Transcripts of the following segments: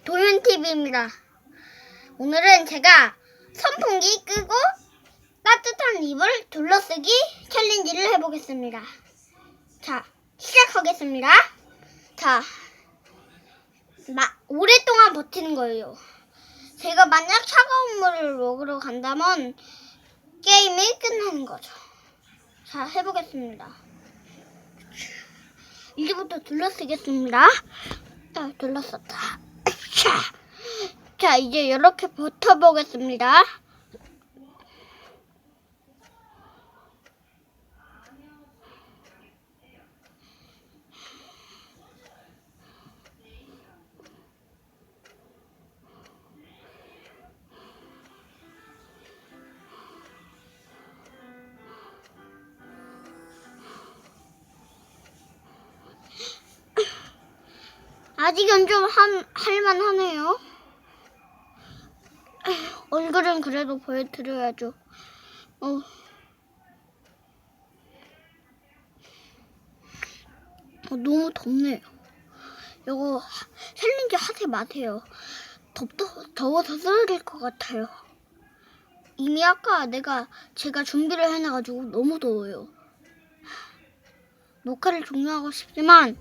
도윤TV입니다. 오늘은 제가 선풍기 끄고 따뜻한 이불 둘러쓰기 챌린지를 해보겠습니다. 자, 시작하겠습니다. 자, 오랫동안 버티는 거예요. 제가 만약 차가운 물을 먹으러 간다면 게임이 끝나는 거죠. 자, 해보겠습니다. 이제부터 둘러쓰겠습니다. 자, 둘러쌌다. 자, 이제 이렇게 버텨보겠습니다. 아직은 좀 할만하네요. 얼굴은 그래도 보여드려야죠. 너무 덥네요. 이거 챌린지 하지 마세요. 더워서 쓰러질 것 같아요. 이미 아까 제가 준비를 해놔가지고 너무 더워요. 녹화를 종료하고 싶지만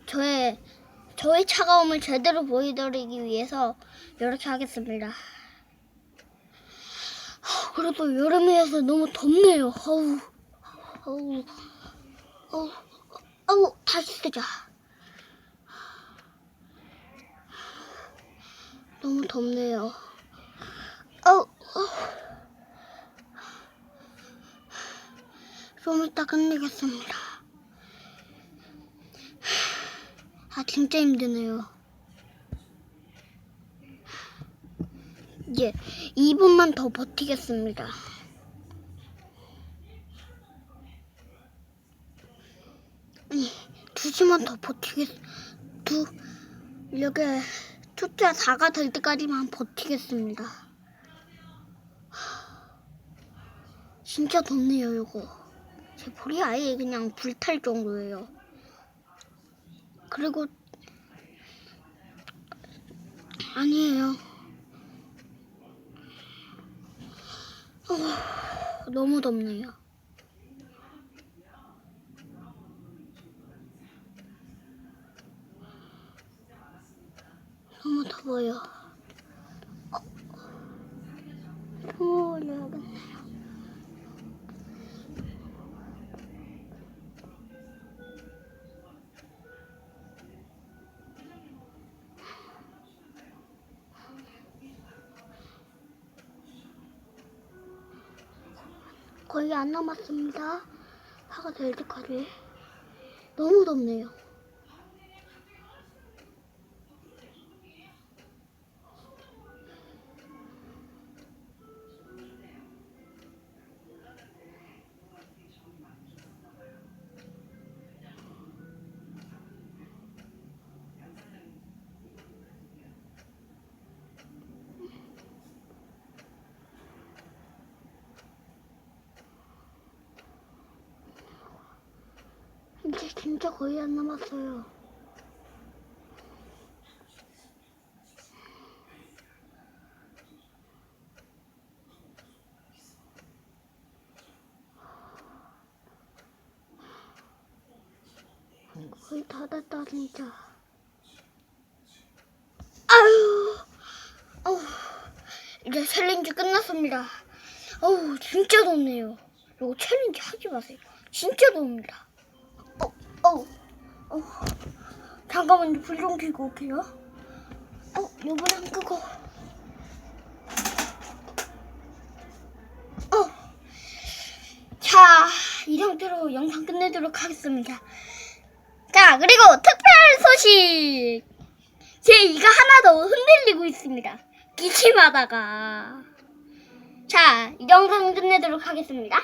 저의 차가움을 제대로 보여드리기 위해서 이렇게 하겠습니다. 그래도 여름이어서 너무 덥네요. 다시 쓰자. 너무 덥네요. 좀 이따 끝내겠습니다. 진짜 힘드네요. 이제 2분만 더 버티겠습니다. 아니, 2시만 더 여기 숫자 4가 될 때까지만 버티겠습니다. 진짜 덥네요, 이거. 제 볼이 아예 그냥 불탈 정도예요. 그리고 아니에요. 너무 덥네요. 너무 더워요. 올려야겠네요. 거의 안 남았습니다. 화가 될 때까지. 너무 덥네요. 이제 진짜 거의 안 남았어요. 거의 다 됐다 진짜. 이제 챌린지 끝났습니다. 진짜 덥네요. 이거 챌린지 하지 마세요. 진짜 더웁니다. 잠깐만요. 불 좀 켜고 올게요. 요번엔 끄고. 자, 이 상태로 영상 끝내도록 하겠습니다. 자, 그리고 특별 소식. 제 이가 하나 더 흔들리고 있습니다. 기침하다가. 자, 이 영상 끝내도록 하겠습니다.